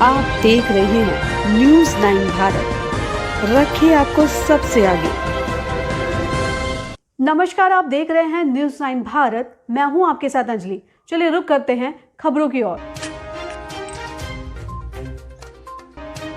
आप देख रहे हैं न्यूज़ 9 भारत, रखिए आपको सबसे आगे। नमस्कार, आप देख रहे हैं न्यूज़ 9 भारत। मैं हूं आपके साथ अंजलि। चलिए रुक करते हैं खबरों की ओर।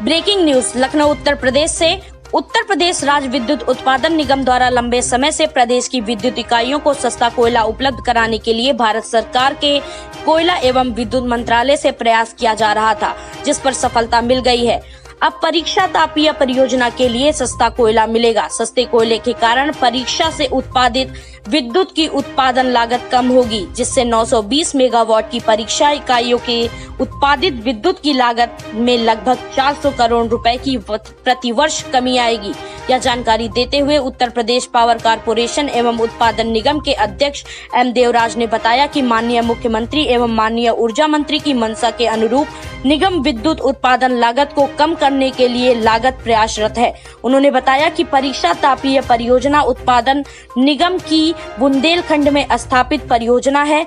ब्रेकिंग न्यूज लखनऊ उत्तर प्रदेश से। उत्तर प्रदेश राज्य विद्युत उत्पादन निगम द्वारा लंबे समय से प्रदेश की विद्युत इकाइयों को सस्ता कोयला उपलब्ध कराने के लिए भारत सरकार के कोयला एवं विद्युत मंत्रालय से प्रयास किया जा रहा था, जिस पर सफलता मिल गई है। अब परीक्षा तापीय परियोजना के लिए सस्ता कोयला मिलेगा। सस्ते कोयले के कारण परीक्षा से उत्पादित विद्युत की उत्पादन लागत कम होगी, जिससे 920 मेगावाट की परीक्षा इकाइयों के उत्पादित विद्युत की लागत में लगभग 400 करोड़ रुपए की प्रतिवर्ष कमी आएगी। यह जानकारी देते हुए उत्तर प्रदेश पावर कारपोरेशन एवं उत्पादन निगम के अध्यक्ष एम देवराज ने बताया कि माननीय मुख्यमंत्री एवं माननीय ऊर्जा मंत्री की मंशा के अनुरूप निगम विद्युत उत्पादन लागत को कम करने के लिए लागत प्रयासरत है। उन्होंने बताया कि परीक्षा तापीय परियोजना उत्पादन निगम की बुंदेलखंड में स्थापित परियोजना है।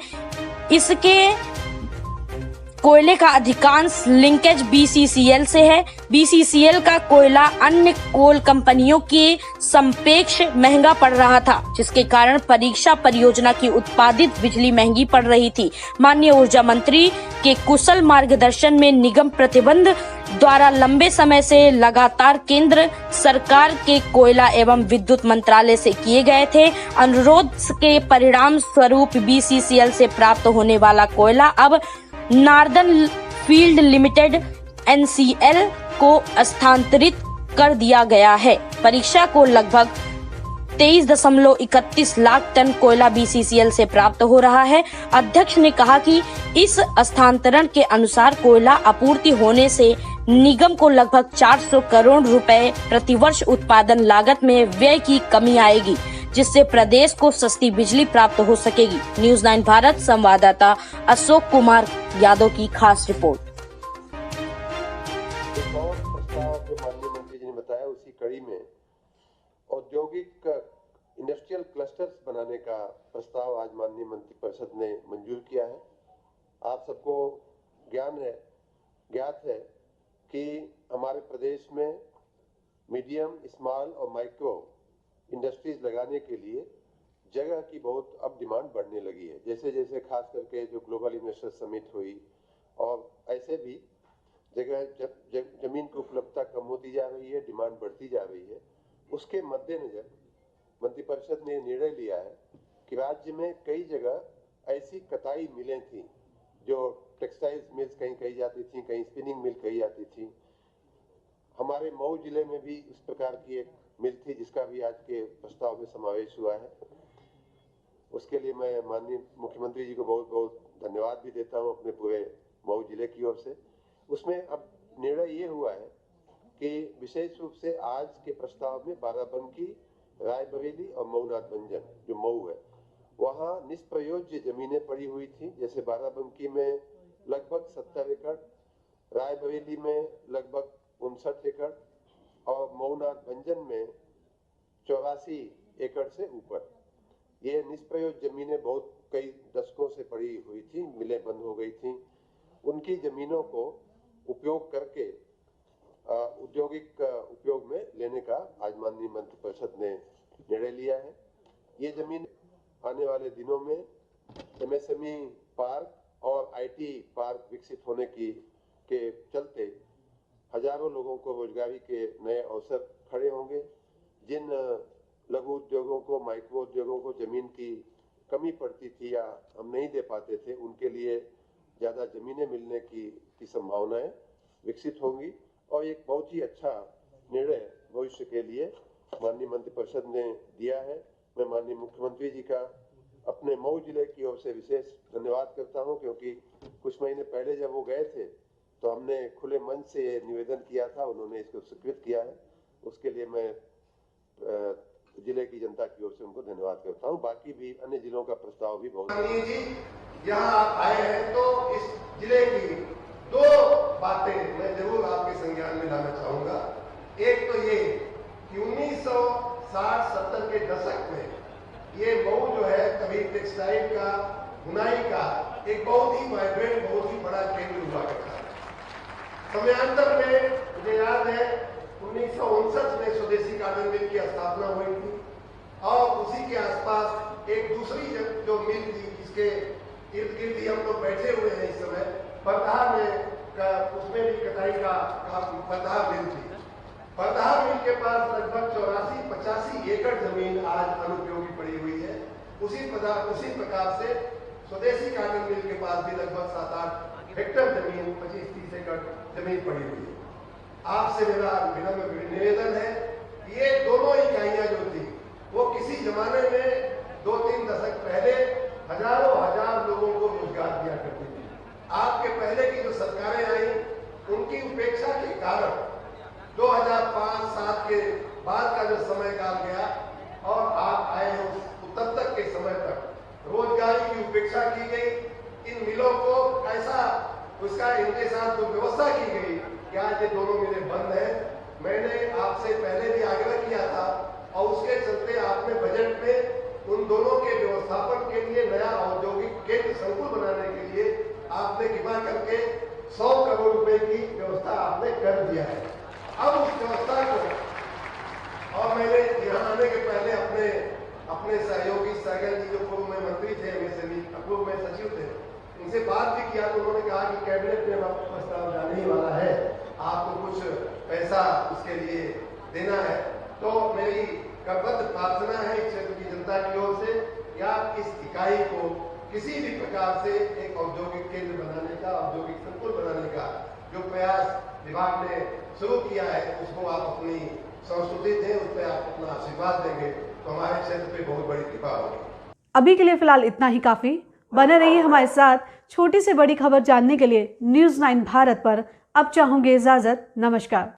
इसके कोयले का अधिकांश लिंकेज बीसीसीएल से है। बीसीसीएल का कोयला अन्य कोल कंपनियों के संपेक्ष महंगा पड़ रहा था, जिसके कारण परीक्षा परियोजना की उत्पादित बिजली महंगी पड़ रही थी। माननीय ऊर्जा मंत्री के कुशल मार्गदर्शन में निगम प्रतिबंध द्वारा लंबे समय से लगातार केंद्र सरकार के कोयला एवं विद्युत मंत्रालय से किए गए थे अनुरोध के परिणाम स्वरूप बीसीसीएल से प्राप्त होने वाला कोयला अब नॉर्दर्न फील्ड लिमिटेड एनसीएल को स्थानांतरित कर दिया गया है। परीक्षा को लगभग 23.31 लाख टन कोयला बीसीसीएल से प्राप्त हो रहा है। अध्यक्ष ने कहा कि इस स्थानांतरण के अनुसार कोयला आपूर्ति होने से निगम को लगभग 400 करोड़ रुपए प्रतिवर्ष उत्पादन लागत में व्यय की कमी आएगी, जिससे प्रदेश को सस्ती बिजली प्राप्त हो सकेगी। न्यूज़ 9 भारत संवाददाता अशोक कुमार यादव की खास रिपोर्ट। एक और प्रस्ताव जो माननीय मंत्री जी ने बताया, उसी कड़ी में औद्योगिक इंडस्ट्रियल क्लस्टर्स बनाने का प्रस्ताव आज माननीय मंत्रिपरिषद ने मंजूर किया है। आप सबको ज्ञात है कि हमारे प्रदेश में मीडियम, स्मॉल और माइक्रो इंडस्ट्रीज लगाने के लिए जगह की बहुत अब डिमांड बढ़ने लगी है। जैसे जैसे खास करके जो ग्लोबल इन्वेस्टर समिट हुई और ऐसे भी जमीन की उपलब्धता कम होती जा रही है, डिमांड बढ़ती जा रही है। उसके मद्देनजर मंत्रिपरिषद ने निर्णय लिया है कि राज्य में कई जगह ऐसी कताई मिलें थी जो टेक्सटाइल्स मिल्स कहीं कही जाती थी, कहीं स्पिनिंग मिल कही जाती थी। हमारे मऊ जिले में भी इस प्रकार की एक मिल थी, जिसका भी आज के प्रस्ताव में समावेश हुआ है। उसके लिए मैं माननीय मुख्यमंत्री जी को बहुत बहुत धन्यवाद भी देता हूं अपने पूरे मऊ जिले की ओर से। उसमें अब निर्णय ये हुआ है कि विशेष रूप से आज के प्रस्ताव में बाराबंकी, रायबरेली और मऊनाथभंजन जो मऊ है, वहाँ निष्प्रयोज्य जमीनें पड़ी हुई थी। जैसे बाराबंकी में लगभग 70 एकड़, रायबरेली में लगभग 59 एकड़ और मऊनाथभंजन में 84 एकड़ से ऊपर। ये निष्प्रयोज्य जमीनें बहुत कई दशकों से पड़ी हुई थी, मिलें बंद हो गई थी। उनकी जमीनों को उपयोग करके औद्योगिक उपयोग में लेने का आज माननीय मंत्रिपरिषद ने निर्णय लिया है। ये जमीन आने वाले दिनों में एमएसएमई पार्क और आईटी पार्क विकसित होने के चलते हजारों लोगों को रोजगारी के नए अवसर खड़े होंगे। जिन लघु उद्योगों को, माइक्रो उद्योगों को जमीन की कमी पड़ती थी या हम नहीं दे पाते थे, उनके लिए ज्यादा जमीनें मिलने की संभावनाएं विकसित होंगी और एक बहुत ही अच्छा निर्णय भविष्य के लिए माननीय मंत्रिपरिषद ने दिया है। मैं माननीय मुख्यमंत्री जी का अपने मऊ जिले की ओर से विशेष धन्यवाद करता हूं, क्योंकि कुछ महीने पहले जब वो गए थे तो हमने खुले मन से निवेदन किया था, उन्होंने इसको स्वीकृत किया है। उसके लिए मैं जिले की जनता की ओर से उनको धन्यवाद करता हूं। बाकी भी अन्य जिलों का प्रस्ताव भी बहुत यहाँ आप आए हैं तो इस जिले की दो बातें मैं जरूर आपके संज्ञान में लाना चाहूंगा। एक तो ये कि 1960-70 के दशक में ये मऊ जो है कभी टेक्सटाइल का, बुनाई का एक बहुत ही वाइब्रेंट, बहुत ही बड़ा केंद्र हुआ करता है। समयांतर में मुझे याद है 1959 में स्वदेशी गार्डन मिल की स्थापना हुई थी और उसी के आसपास एक दूसरी जो मिल थी जिसके इर्द गिर्द ही हम लोग बैठे हुए हैं इस समय, परदाहा में उसमें भी कटाई का परदाहा मिल थी। परदाहा मिल के पास लगभग 84-85 एकड़ जमीन आज अनुपयोगी पड़ी हुई है। उसी प्रकार से स्वदेशी गार्डन मिल के पास भी लगभग 7-8 हेक्टेयर जमीन 25-30 एकड़ जमीन पड़ी हुई है। आपसे मेरा विनम्र निवेदन है कि ये दोनों इकाइयां जो थी वो किसी जमाने में 2-3 दशक पहले हजारों हजार लोगों को रोजगार दिया करती थी। आपके पहले की जो सरकारें आई उनकी उपेक्षा के कारण 2005-7 के बाद का जो समय काल गया और आप आए हो तब तक के समय तक रोजगारी की उपेक्षा की गई। इन मिलों को ऐसा उसका इनके साथ जो व्यवस्था की गई कि आज ये दोनों मिलें बंद हैं। मैंने आपसे पहले भी आग्रह किया था और उसके चलते आपने बजट में उन दोनों के व्यवस्थापन के लिए नया औद्योगिक केंद्र संकुल बनाने के लिए आपने कृपा करके 100 करोड़ रुपए की व्यवस्था आपने कर दिया है। अब उस व्यवस्था को और मैंने यहाँ आने के पहले अपने सहयोगी सहगल जी जो पूर्व में मंत्री थे, पूर्व में सचिव थे, उनसे बात भी किया तो उन्होंने कहा कि कैबिनेट में प्रस्ताव जाने ही वाला है, आपको कुछ पैसा उसके लिए देना है। तो मेरी करबद्ध प्रार्थना है इस क्षेत्र की जनता की ओर से कि आप इस इकाई को किसी भी प्रकार से एक औद्योगिक केंद्र बनाने का, औद्योगिक संकुल बनाने का जो प्रयास विभाग ने शुरू किया है उसको आप अपनी संस्कृति दें, उस पर आप अपना आशीर्वाद देंगे तो हमारे क्षेत्र पे बहुत बड़ी कृपा होगी। अभी के लिए फिलहाल इतना ही काफी। बने रहिए हमारे साथ। छोटी से बड़ी खबर जानने के लिए न्यूज़ 9 भारत पर अब चाहूंगी इजाजत। नमस्कार।